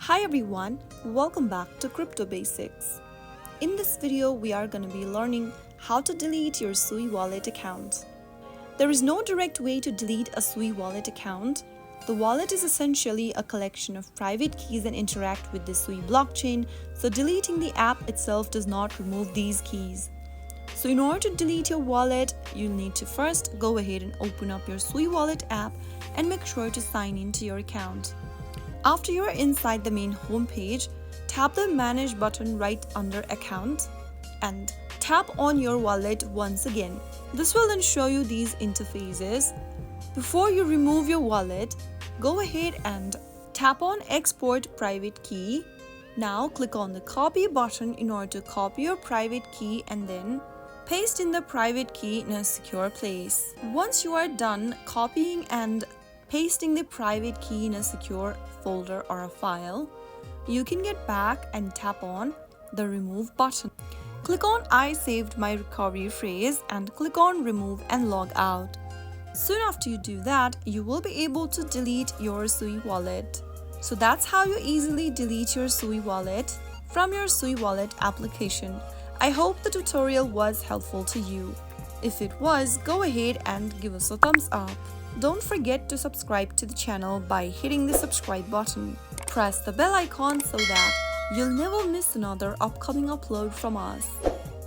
Hi everyone, welcome back to Crypto Basics. In this video, we are going to be learning how to delete your Sui Wallet account. There is no direct way to delete a Sui Wallet account. The wallet is essentially a collection of private keys and interact with the Sui blockchain, so deleting the app itself does not remove these keys. So in order to delete your wallet, you'll need to first go ahead and open up your Sui Wallet app and make sure to sign into your account. After you are inside the main homepage, tap the Manage button right under Account and tap on your wallet once again. This will then show you these interfaces. Before you remove your wallet, go ahead and tap on Export Private Key. Now click on the Copy button in order to copy your private key and then paste in the private key in a secure place. Once you are done copying and pasting the private key in a secure folder or a file, you can get back and tap on the Remove button. Click on I saved my recovery phrase and click on Remove and log out. Soon after you do that, you will be able to delete your Sui Wallet. So that's how you easily delete your Sui Wallet from your Sui Wallet application. I hope the tutorial was helpful to you. If it was, go ahead and give us a thumbs up. Don't forget to subscribe to the channel by hitting the subscribe button. Press the bell icon so that you'll never miss another upcoming upload from us.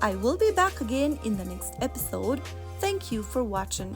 I will be back again in the next episode. Thank you for watching.